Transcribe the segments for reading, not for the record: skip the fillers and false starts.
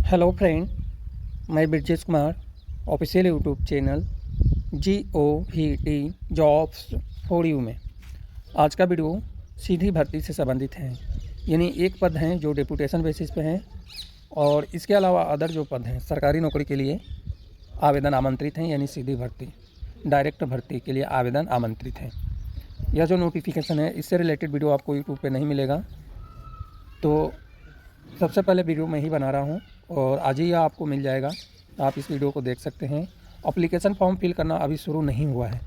Hello friend, मैं Brajesh Kumar official YouTube channel GOVT jobs for you में आज का वीडियो सीधी भर्ती से संबंधित है। यानी एक पद हैं जो डेपुटेशन बेसिस पे हैं और इसके अलावा अदर जो पद हैं सरकारी नौकरी के लिए आवेदन आमंत्रित हैं। यानी सीधी भर्ती, डायरेक्ट भर्ती के लिए आवेदन आमंत्रित हैं। यह जो नोटिफिकेशन है इससे रिलेटेड वीडियो आपको यूट्यूब पे नहीं मिलेगा, तो सबसे पहले वीडियो मैं ही बना रहा हूं और आज ही आपको मिल जाएगा। आप इस वीडियो को देख सकते हैं। एप्लीकेशन फॉर्म फिल करना अभी शुरू नहीं हुआ है।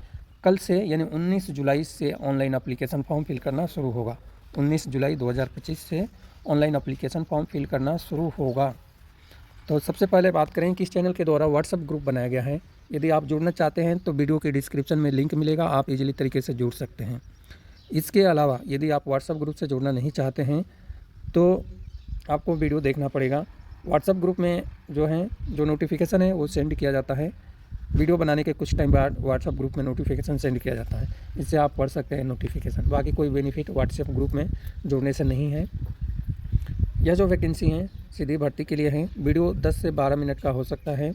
कल से यानी 19 जुलाई से ऑनलाइन एप्लीकेशन फॉर्म फिल करना शुरू होगा। 19 जुलाई 2025 से ऑनलाइन एप्लीकेशन फॉर्म फिल करना शुरू होगा। तो सबसे पहले बात करें कि इस चैनल के द्वारा व्हाट्सएप ग्रुप बनाया गया है। यदि आप जुड़ना चाहते हैं तो वीडियो के डिस्क्रिप्शन में लिंक मिलेगा, आप इजीली तरीके से जुड़ सकते हैं। इसके अलावा यदि आप व्हाट्सएप ग्रुप से जुड़ना नहीं चाहते हैं तो आपको वीडियो देखना पड़ेगा। व्हाट्सएप ग्रुप में जो नोटिफिकेशन है वो सेंड किया जाता है। वीडियो बनाने के कुछ टाइम बाद व्हाट्सएप ग्रुप में नोटिफिकेशन सेंड किया जाता है, इससे आप पढ़ सकते हैं नोटिफिकेशन। बाकी कोई बेनिफिट व्हाट्सएप ग्रुप में जुड़ने से नहीं है। यह जो वैकेंसी है सीधी भर्ती के लिए है। वीडियो 10 से 12 मिनट का हो सकता है,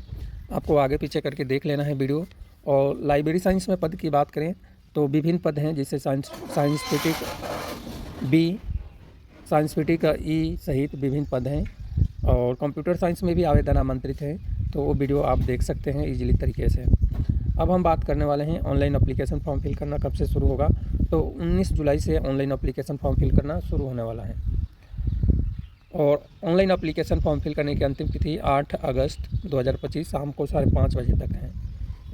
आपको आगे पीछे करके देख लेना है वीडियो। और लाइब्रेरी साइंस में पद की बात करें तो विभिन्न पद हैं, जैसे साइंसफिटिक बी, साइंसफिटिक ई सहित विभिन्न पद हैं। और कंप्यूटर साइंस में भी आवेदन आमंत्रित है, तो वो वीडियो आप देख सकते हैं इजीली तरीके से। अब हम बात करने वाले हैं ऑनलाइन एप्लीकेशन फॉर्म फिल करना कब से शुरू होगा। तो 19 जुलाई से ऑनलाइन एप्लीकेशन फॉर्म फिल करना शुरू होने वाला है और ऑनलाइन एप्लीकेशन फॉर्म फिल करने की अंतिम तिथि 8 अगस्त 2025 शाम को 5:30 बजे तक है।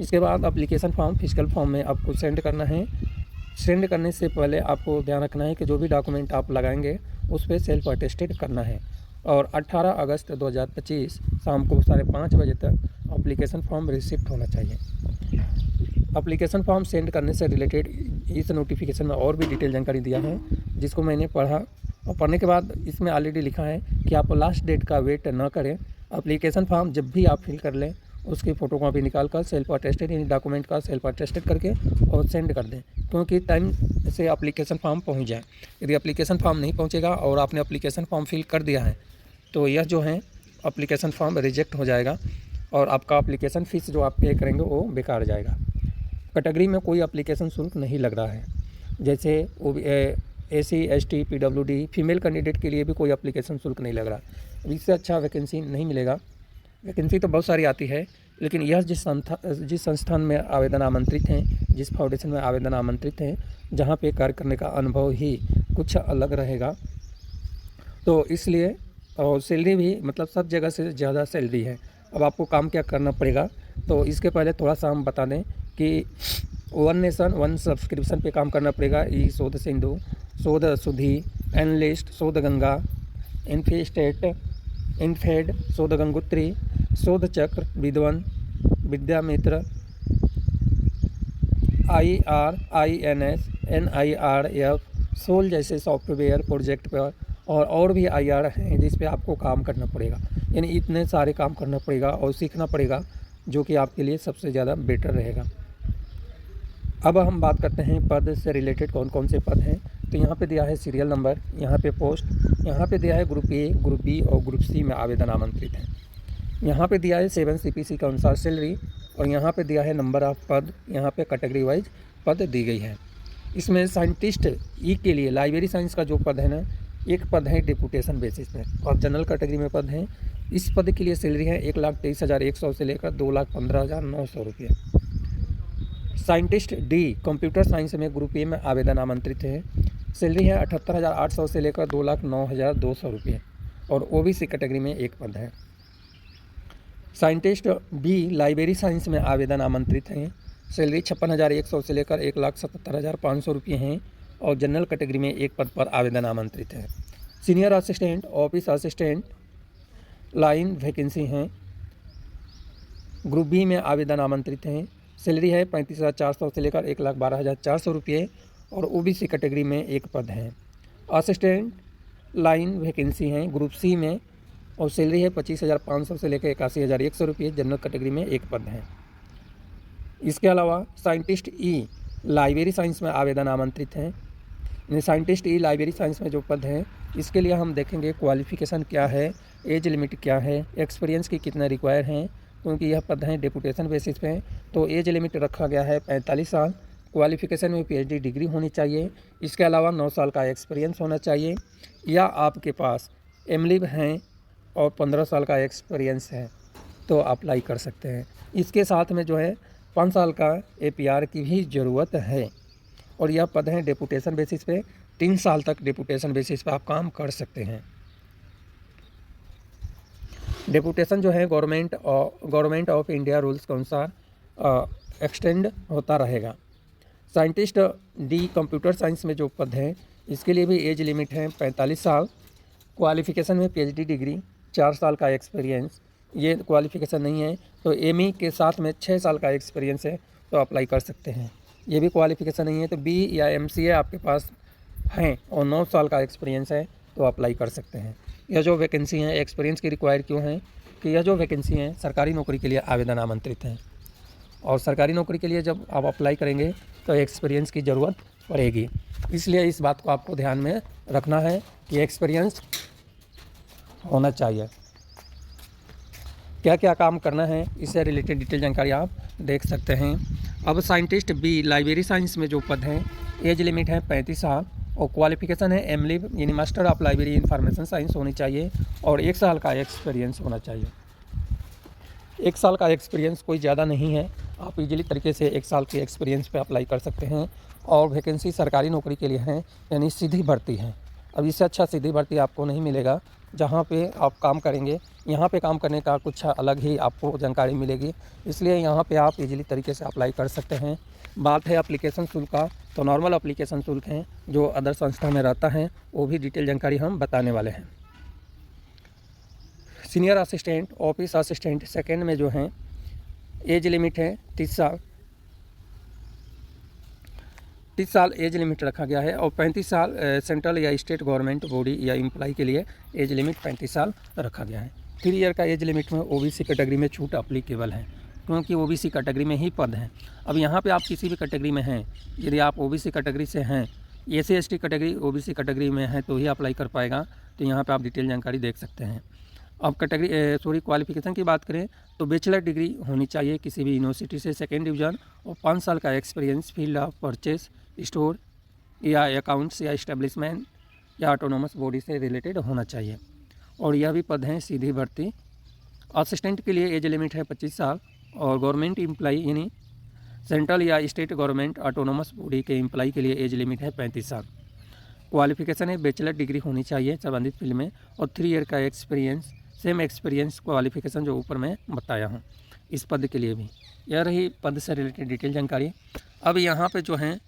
इसके बाद एप्लीकेशन फॉर्म फिजिकल फॉर्म में आपको सेंड करना है। सेंड करने से पहले आपको ध्यान रखना है कि जो भी डॉक्यूमेंट आप लगाएंगे उस पर सेल्फ अटेस्टेड करना है। और 18 अगस्त 2025 शाम को 5:30 बजे तक एप्लीकेशन फॉर्म रिसिप्ट होना चाहिए। एप्लीकेशन फॉर्म सेंड करने से रिलेटेड इस नोटिफिकेशन में और भी डिटेल जानकारी दिया है, जिसको मैंने पढ़ा और पढ़ने के बाद इसमें ऑलरेडी लिखा है कि आप लास्ट डेट का वेट न करें। एप्लीकेशन फॉर्म जब भी आप फिल कर लें उसकी फ़ोटो कॉपी निकाल कर सेल्फ अटेस्टेड यानी डॉक्यूमेंट का सेल्फ अटेस्टेड करके और सेंड कर दें, क्योंकि टाइम से एप्लीकेशन फॉर्म पहुंच जाए। यदि एप्लीकेशन फॉर्म नहीं पहुंचेगा और आपने एप्लीकेशन फॉर्म फिल कर दिया है तो यह जो है एप्लीकेशन फॉर्म रिजेक्ट हो जाएगा और आपका एप्लीकेशन फ़ीस जो आप पे करेंगे वो बेकार जाएगा। कैटेगरी में कोई एप्लीकेशन शुल्क नहीं लग रहा है, जैसे SC ST PWD female candidate के लिए भी कोई एप्लीकेशन शुल्क नहीं लग रहा। इससे अच्छा वैकेंसी नहीं मिलेगा। वैकेंसी तो बहुत सारी आती है, लेकिन यह जिस संस्थान में आवेदन आमंत्रित हैं, जिस फाउंडेशन में आवेदन आमंत्रित हैं, जहाँ पे कार्य करने का अनुभव ही कुछ अलग रहेगा, तो इसलिए और सैलरी भी मतलब सब जगह से ज़्यादा सैलरी है। अब आपको काम क्या करना पड़ेगा, तो इसके पहले थोड़ा सा हम बता दें कि वन नेशन वन सब्सक्रिप्शन पे काम करना पड़ेगा। ई शोध सिंधु, शोध सुधी, एनलिस्ट, शोध गंगा, इन्फेस्टेट, इनफेड, शोध गंगोत्री, शोध चक्र, विद्वन, विद्यामित्र, IR, INS, NIRF, सोल जैसे सॉफ्टवेयर प्रोजेक्ट पर और भी IR हैं जिस पे आपको काम करना पड़ेगा। यानी इतने सारे काम करना पड़ेगा और सीखना पड़ेगा, जो कि आपके लिए सबसे ज़्यादा बेटर रहेगा। अब हम बात करते हैं पद से रिलेटेड कौन कौन से पद हैं। तो यहाँ पे दिया है सीरियल नंबर, यहाँ पे पोस्ट, यहाँ पे दिया है ग्रुप A, ग्रुप B और ग्रुप C में आवेदन आमंत्रित हैं। यहाँ पे दिया है 7 CPC के अनुसार सैलरी और यहाँ पे दिया है नंबर ऑफ पद, यहाँ पे कैटेगरी वाइज पद दी गई है। इसमें साइंटिस्ट ई के लिए लाइब्रेरी साइंस का जो पद है ना, एक पद है डेपुटेशन बेसिस पे और जनरल कैटेगरी में पद हैं। इस पद के लिए सैलरी है 1,23,100 से लेकर 2,15,900 रुपये। साइंटिस्ट डी कंप्यूटर साइंस में ग्रुप ए में आवेदन आमंत्रित है। सैलरी है 78,800 से लेकर 2,09,200 रुपये और OBC कैटेगरी में एक पद है। साइंटिस्ट बी लाइब्रेरी साइंस में आवेदन आमंत्रित हैं। सैलरी 56,100 से लेकर 1,77,500 रुपये हैं और जनरल कैटेगरी में एक पद पर आवेदन आमंत्रित है। Senior assistant, office assistant line vacancy हैं। ग्रुप बी में आवेदन आमंत्रित हैं। सैलरी है 35,400 से लेकर 1,12,400 रुपये और OBC कैटेगरी में एक पद है। असिस्टेंट लाइन वैकेंसी हैं ग्रुप सी में और सैलरी है 25,500 से लेकर 81,100 रुपये। जनरल कैटेगरी में एक पद है। इसके अलावा साइंटिस्ट ई लाइब्रेरी साइंस में आवेदन आमंत्रित हैं। साइंटिस्ट ई लाइब्रेरी साइंस में जो पद हैं इसके लिए हम देखेंगे क्वालिफ़िकेशन क्या है एज लिमिट क्या है, एक्सपीरियंस की कितना रिक्वायर हैं, क्योंकि यह पद हैं डेपुटेशन बेसिस पे। तो एज लिमिट रखा गया है 45 साल। क्वालिफिकेशन में पीएचडी डिग्री होनी चाहिए। इसके अलावा 9 साल का एक्सपीरियंस होना चाहिए, या आपके पास एमलिब हैं और 15 साल का एक्सपीरियंस है तो अप्लाई कर सकते हैं। इसके साथ में जो है 5 साल का एपीआर की भी ज़रूरत है। और यह पद हैं डेपुटेशन बेसिस पे, 3 साल तक डेपुटेशन बेसिस पे आप काम कर सकते हैं। डेपुटेशन जो है गवर्नमेंट ऑफ इंडिया रूल्स के अनुसार एक्सटेंड होता रहेगा। साइंटिस्ट डी कंप्यूटर साइंस में जो पद है इसके लिए भी एज लिमिट है 45 साल। क्वालिफिकेशन में पीएचडी डिग्री, 4 साल का एक्सपीरियंस, ये क्वालिफिकेशन नहीं है तो एमई के साथ में 6 साल का एक्सपीरियंस है तो अप्लाई कर सकते हैं। ये भी क्वालिफिकेशन नहीं है तो बी या एमसीए आपके पास हैं और 9 साल का एक्सपीरियंस है तो अप्लाई कर सकते हैं। यह जो वैकेंसी हैं एक्सपीरियंस की रिक्वायर क्यों है कि यह जो वैकेंसी हैं सरकारी नौकरी के लिए आवेदन आमंत्रित हैं, और सरकारी नौकरी के लिए जब आप अप्लाई करेंगे तो एक्सपीरियंस की ज़रूरत पड़ेगी। इसलिए इस बात को आपको ध्यान में रखना है कि एक्सपीरियंस होना चाहिए। क्या क्या काम करना है इससे रिलेटेड डिटेल जानकारी आप देख सकते हैं। अब साइंटिस्ट बी लाइब्रेरी साइंस में जो पद हैं एज लिमिट है 35 साल और क्वालिफिकेशन है एमलिब यानी master of library information science होनी चाहिए और 1 साल का एक्सपीरियंस होना चाहिए। 1 साल का एक्सपीरियंस कोई ज़्यादा नहीं है, आप इजीली तरीके से 1 साल के एक्सपीरियंस पे अप्लाई कर सकते हैं। और वैकेंसी सरकारी नौकरी के लिए है यानी सीधी भर्ती है। अब इससे अच्छा सीधी भर्ती आपको नहीं मिलेगा। जहाँ पे आप काम करेंगे यहाँ पे काम करने का कुछ अलग ही आपको जानकारी मिलेगी, इसलिए यहाँ पे आप इजीली तरीके से अप्लाई कर सकते हैं। बात है एप्लीकेशन शुल्क का, तो नॉर्मल एप्लीकेशन शुल्क हैं जो अदर संस्था में रहता है वो भी डिटेल जानकारी हम बताने वाले हैं। Senior assistant, office assistant second में जो हैं एज लिमिट है 30 साल। 30 साल एज लिमिट रखा गया है और 35 साल सेंट्रल या स्टेट गवर्नमेंट बॉडी या एम्प्लॉय के लिए एज लिमिट 35 साल रखा गया है। 3 ईयर का एज लिमिट में ओबीसी कैटेगरी में छूट अप्लीकेबल है, क्योंकि ओबीसी कैटेगरी में ही पद हैं। अब यहाँ पे आप किसी भी कैटेगरी में हैं, यदि आप ओबीसी कैटेगरी से हैं, SC ST category OBC category में है तो ही अप्लाई कर पाएगा। तो यहाँ पे आप डिटेल जानकारी देख सकते हैं। अब क्वालिफिकेशन की बात करें तो बैचलर डिग्री होनी चाहिए किसी भी यूनिवर्सिटी से 2nd डिवीज़न और 5 साल का experience field of purchase, store या अकाउंट्स या इस्टेब्लिशमेंट या ऑटोनोमस बॉडी से रिलेटेड होना चाहिए। और यह भी पद हैं सीधी भर्ती। असिस्टेंट के लिए एज लिमिट है 25 साल और गवर्नमेंट एम्प्लॉई यानी सेंट्रल या स्टेट गवर्नमेंट ऑटोनोमस बॉडी के एम्प्लॉई के लिए एज लिमिट है 35 साल। क्वालिफिकेशन है बैचलर डिग्री होनी चाहिए संबंधित फील्ड में और 3 ईयर का एक्सपीरियंस, सेम एक्सपीरियंस क्वालिफिकेशन जो ऊपर मैं बताया हूँ इस पद के लिए भी। यह रही पद से रिलेटेड डिटेल जानकारी। अब यहाँ पे जो है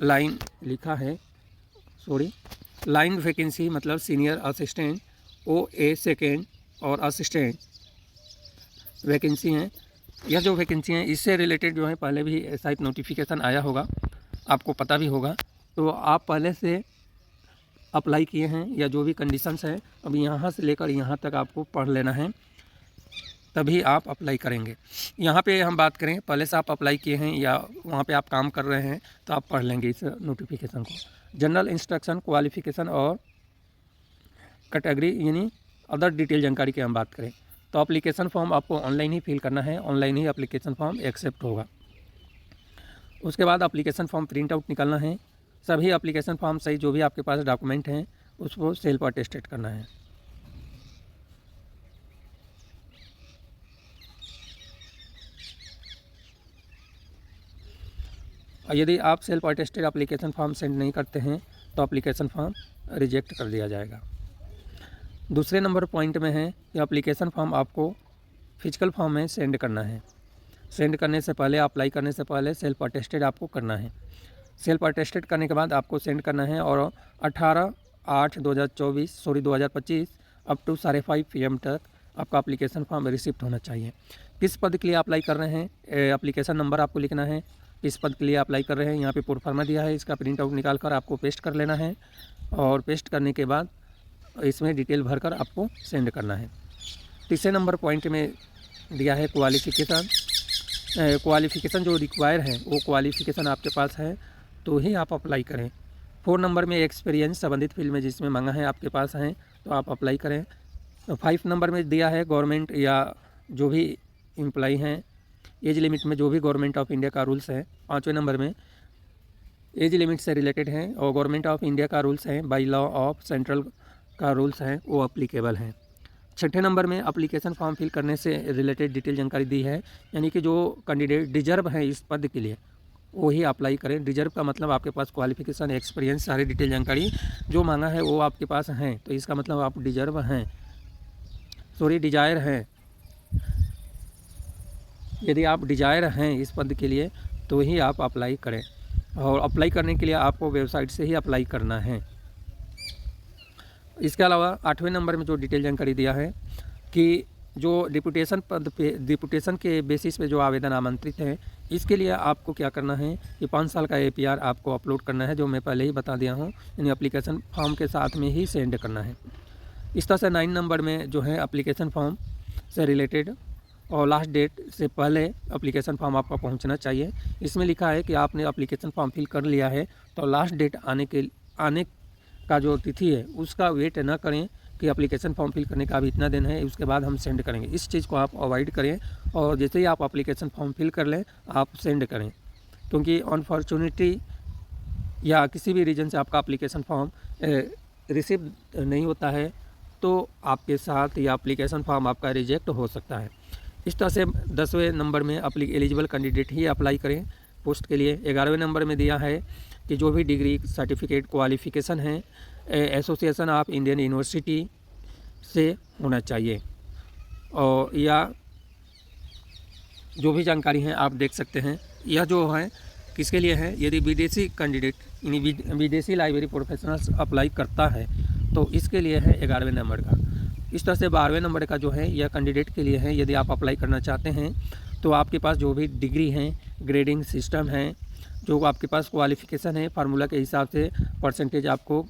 लाइन लिखा है, लाइन वैकेंसी मतलब सीनियर असिस्टेंट OA सेकेंड और असिस्टेंट वैकेंसी हैं। यह जो वैकेंसी हैं इससे रिलेटेड जो है पहले भी ऐसा एक नोटिफिकेशन आया होगा, आपको पता भी होगा। तो आप पहले से अप्लाई किए हैं या जो भी कंडीशंस हैं अब यहाँ से लेकर यहाँ तक आपको पढ़ लेना है, तभी आप अप्लाई करेंगे। यहाँ पे हम बात करें पहले से आप अप्लाई किए हैं या वहाँ पे आप काम कर रहे हैं तो आप पढ़ लेंगे इस नोटिफिकेशन को। जनरल इंस्ट्रक्शन, क्वालिफिकेशन और कैटेगरी यानी अदर डिटेल जानकारी की हम बात करें तो एप्लीकेशन फॉर्म आपको ऑनलाइन ही फिल करना है, ऑनलाइन ही एप्लीकेशन फॉर्म एक्सेप्ट होगा। उसके बाद एप्लीकेशन फॉर्म प्रिंट आउट निकालना है। सभी एप्लीकेशन फॉर्म सही जो भी आपके पास डॉक्यूमेंट हैं उसको सेल्फ अटेस्टेड करना है। यदि आप self attested application form send नहीं करते हैं तो एप्लीकेशन फॉर्म रिजेक्ट कर दिया जाएगा। दूसरे नंबर पॉइंट में है कि एप्लीकेशन फॉर्म आपको फिजिकल फॉर्म में सेंड करना है। सेंड करने से पहले, अप्लाई करने से पहले सेल्फ अटेस्टेड आपको करना है। सेल्फ अटेस्टेड करने के बाद आपको सेंड करना है और 2025 अप टू 5:30 PM तक आपका एप्लीकेशन फॉर्म रिसिप्ट होना चाहिए। किस पद के लिए अप्लाई कर रहे हैं, एप्लीकेशन नंबर आपको लिखना है। किस पद के लिए अप्लाई कर रहे हैं, यहाँ पे प्रोफार्मा दिया है, इसका प्रिंट आउट निकाल कर आपको पेस्ट कर लेना है और पेस्ट करने के बाद इसमें डिटेल भरकर आपको सेंड करना है। तीसरे नंबर पॉइंट में दिया है क्वालिफिकेशन जो रिक्वायर है वो क्वालिफिकेशन आपके पास है तो ही आप अप्लाई करें। 4 नंबर में एक्सपीरियंस संबंधित फील्ड में जिसमें मांगा है आपके पास है तो आप अप्लाई करें। 5 नंबर में दिया है गवर्नमेंट या जो भी एम्प्लॉई हैं, एज लिमिट में जो भी गवर्नमेंट ऑफ इंडिया का रूल्स है। 5वें नंबर में एज लिमिट से रिलेटेड हैं और गवर्नमेंट ऑफ इंडिया का रूल्स हैं, बाई लॉ ऑफ सेंट्रल का रूल्स हैं, वो अप्लीकेबल हैं। 6ठे नंबर में एप्लीकेशन फॉर्म फिल करने से रिलेटेड डिटेल जानकारी दी है, यानी कि जो कैंडिडेट डिजर्व है इस पद के लिए वही अप्लाई करें। डिजर्व का मतलब आपके पास क्वालिफिकेशन, एक्सपीरियंस, सारी डिटेल जानकारी जो मांगा है वो आपके पास हैं, तो इसका मतलब आप डिजर्व हैं, डिजायर हैं। यदि आप डिजायर हैं इस पद के लिए तो ही आप अप्लाई करें, और अप्लाई करने के लिए आपको वेबसाइट से ही अप्लाई करना है। इसके अलावा 8वें नंबर में जो डिटेल जानकारी दिया है कि जो डिप्यूटेशन पद पे, डिप्यूटेशन के बेसिस पे जो आवेदन आमंत्रित हैं, इसके लिए आपको क्या करना है कि 5 साल का APR आपको अपलोड करना है, जो मैं पहले ही बता दिया हूँ, यानी एप्लीकेशन फॉर्म के साथ में ही सेंड करना है। इस तरह से 9 नंबर में जो है एप्लीकेशन फॉर्म से रिलेटेड और लास्ट डेट से पहले एप्लीकेशन फॉर्म आपका पहुंचना चाहिए। इसमें लिखा है कि आपने एप्लीकेशन फॉर्म फिल कर लिया है तो लास्ट डेट आने का जो तिथि है उसका वेट ना करें कि एप्लीकेशन फॉर्म फिल करने का अभी इतना दिन है उसके बाद हम सेंड करेंगे। इस चीज़ को आप अवॉइड करें और जैसे ही आप एप्लीकेशन फॉर्म फिल कर लें आप सेंड करें, क्योंकि अनफॉर्चुनेटली या किसी भी रीज़न से आपका एप्लीकेशन फॉर्म रिसीव नहीं होता है तो आपके साथ या एप्लीकेशन फॉर्म आपका रिजेक्ट हो सकता है। इस तरह से 10वें नंबर में एलिजिबल कैंडिडेट ही अप्लाई करें पोस्ट के लिए। 11वें नंबर में दिया है कि जो भी डिग्री, सर्टिफिकेट, क्वालिफ़िकेशन है एसोसिएशन ऑफ इंडियन यूनिवर्सिटी से होना चाहिए, और या जो भी जानकारी है आप देख सकते हैं। यह जो है किसके लिए है, यदि विदेशी कैंडिडेट यानी विदेशी लाइब्रेरी प्रोफेशनल्स अप्लाई करता है तो इसके लिए है 11वें नंबर का। इस तरह से 12वें नंबर का जो है यह कैंडिडेट के लिए है, यदि आप अप्लाई करना चाहते हैं तो आपके पास जो भी डिग्री हैं, ग्रेडिंग सिस्टम है, जो आपके पास क्वालिफ़िकेशन है, फार्मूला के हिसाब से परसेंटेज आपको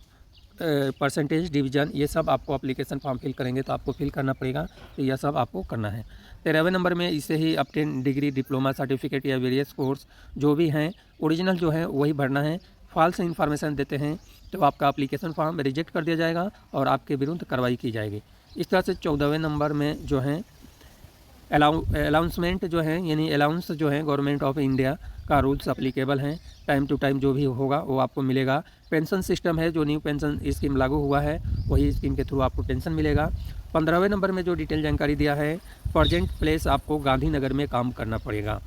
परसेंटेज डिवीज़न, ये सब आपको एप्लीकेशन फॉर्म फिल करेंगे तो आपको फिल करना पड़ेगा, तो यह सब आपको करना है। 13वें नंबर में इसे ही अपटेन डिग्री, डिप्लोमा, सर्टिफिकेट या वेरियस कोर्स जो भी हैं ओरिजिनल जो है वही भरना है। फॉल्स इन्फॉर्मेशन देते हैं तो आपका एप्लीकेशन फॉर्म रिजेक्ट कर दिया जाएगा और आपके विरुद्ध कार्रवाई की जाएगी। इस तरह से 14वें नंबर में जो है अलाउंसमेंट जो है यानी अलाउंस जो है गवर्नमेंट ऑफ इंडिया का रूल्स अप्लीकेबल हैं, टाइम टू टाइम जो भी होगा वो आपको मिलेगा। पेंशन सिस्टम है, जो न्यू पेंशन स्कीम लागू हुआ है वही स्कीम के थ्रू आपको पेंशन मिलेगा। 15वें नंबर में जो डिटेल जानकारी दिया है, प्रेजेंट प्लेस आपको गांधीनगर में काम करना पड़ेगा।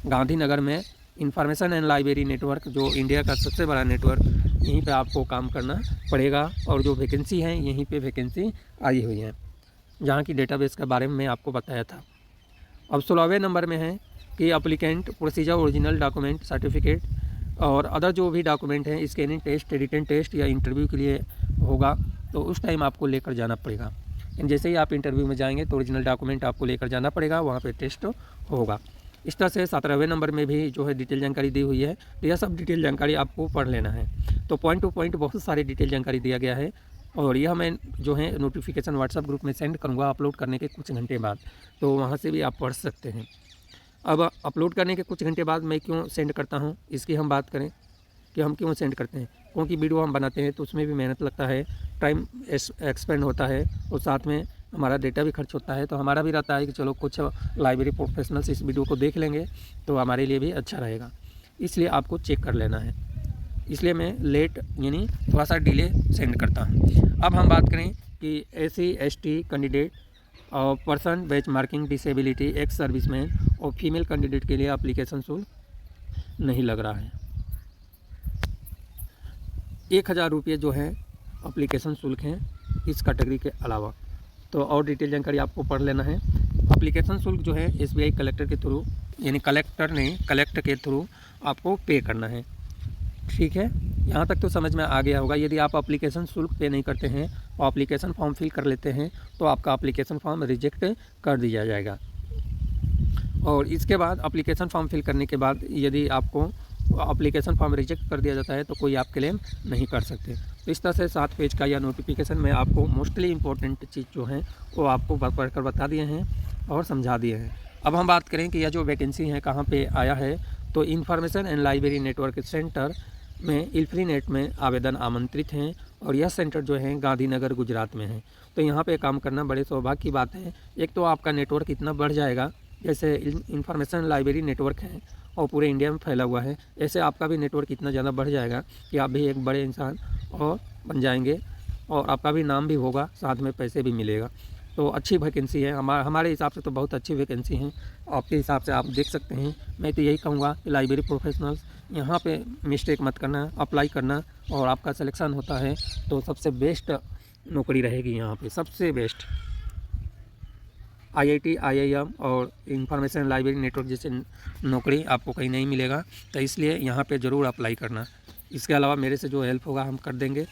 गांधीनगर में इंफॉर्मेशन एंड लाइब्रेरी नेटवर्क जो इंडिया का सबसे बड़ा नेटवर्क, यहीं पे आपको काम करना पड़ेगा, और जो वैकेंसी है यहीं पे वैकेंसी आई हुई है, जहाँ की डेटाबेस के बारे में मैं आपको बताया था। अब 16वें नंबर में है कि applicant procedure original document, certificate और अदर जो भी डॉक्यूमेंट हैं, स्कैनिंग टेस्ट, रिटन टेस्ट या इंटरव्यू के लिए होगा तो उस टाइम आपको लेकर जाना पड़ेगा। जैसे ही आप इंटरव्यू में जाएंगे तो ओरिजिनल डॉक्यूमेंट आपको लेकर जाना पड़ेगा, वहाँ पे टेस्ट होगा। इस तरह से 17वें नंबर में भी जो है डिटेल जानकारी दी हुई है, तो यह सब डिटेल जानकारी आपको पढ़ लेना है। तो पॉइंट टू पॉइंट बहुत सारी डिटेल जानकारी दिया गया है, और यह मैं जो है नोटिफिकेशन व्हाट्सएप ग्रुप में सेंड करूँगा अपलोड करने के कुछ घंटे बाद, तो वहाँ से भी आप पढ़ सकते हैं। अब अपलोड करने के कुछ घंटे बाद मैं क्यों सेंड करता हूँ, इसकी हम बात करें कि हम क्यों सेंड करते हैं। क्योंकि वीडियो हम बनाते हैं तो उसमें भी मेहनत लगता है, टाइम एक्सपेंड होता है, और साथ में हमारा डेटा भी खर्च होता है। तो हमारा भी रहता है कि चलो कुछ लाइब्रेरी प्रोफेशनल्स इस वीडियो को देख लेंगे तो हमारे लिए भी अच्छा रहेगा, इसलिए आपको चेक कर लेना है। इसलिए मैं लेट यानी थोड़ा सा डिले सेंड करता हूँ। अब हम बात करें कि SC ST कैंडिडेट और person bench marking, disability, ex serviceman और फीमेल कैंडिडेट के लिए एप्लीकेशन शुल्क नहीं लग रहा है। 1000 रुपये जो है एप्लीकेशन शुल्क हैं इस कैटेगरी के अलावा। तो और डिटेल जानकारी आपको पढ़ लेना है। एप्लीकेशन शुल्क जो है SBI कलेक्टर के थ्रू यानी कलेक्टर के थ्रू आपको पे करना है। ठीक है, यहाँ तक तो समझ में आ गया होगा। यदि आप एप्लीकेशन शुल्क पे नहीं करते हैं और एप्लीकेशन फॉर्म फिल कर लेते हैं तो आपका एप्लीकेशन फॉर्म रिजेक्ट कर दिया जाएगा। और इसके बाद एप्लीकेशन फॉर्म फिल करने के बाद यदि आपको एप्लीकेशन फॉर्म रिजेक्ट कर दिया जाता है तो कोई आप क्लेम नहीं कर सकते। तो इस तरह से 7 पेज का यह नोटिफिकेशन में आपको मोस्टली इंपॉर्टेंट चीज़ जो है वो आपको पढ़कर बता दिए हैं और समझा दिए हैं। अब हम बात करें कि यह जो वैकेंसी है कहाँ पे आया है, तो information and library network centre में इल्फ्रीनेट में आवेदन आमंत्रित हैं और यह सेंटर जो है गांधीनगर गुजरात में है। तो यहाँ पे काम करना बड़े सौभाग्य की बात है। एक तो आपका नेटवर्क इतना बढ़ जाएगा, जैसे इंफॉर्मेशन लाइब्रेरी नेटवर्क है और पूरे इंडिया में फैला हुआ है, ऐसे आपका भी नेटवर्क इतना ज़्यादा बढ़ जाएगा कि आप भी एक बड़े इंसान और बन जाएंगे और आपका भी नाम भी होगा, साथ में पैसे भी मिलेगा। तो अच्छी वैकेंसी है, हमारे हिसाब से तो बहुत अच्छी वैकेंसी है। आपके हिसाब से आप देख सकते हैं। मैं तो यही कहूँगा कि लाइब्रेरी प्रोफेशनल्स यहाँ पे मिस्टेक मत करना, अप्लाई करना, और आपका सिलेक्शन होता है तो सबसे बेस्ट नौकरी रहेगी यहाँ पे, सबसे बेस्ट। IIT, IIM और इंफॉर्मेशन लाइब्रेरी नेटवर्क जैसे नौकरी आपको कहीं नहीं मिलेगा, तो इसलिए यहाँ पे ज़रूर अप्लाई करना। इसके अलावा मेरे से जो हेल्प होगा हम कर देंगे।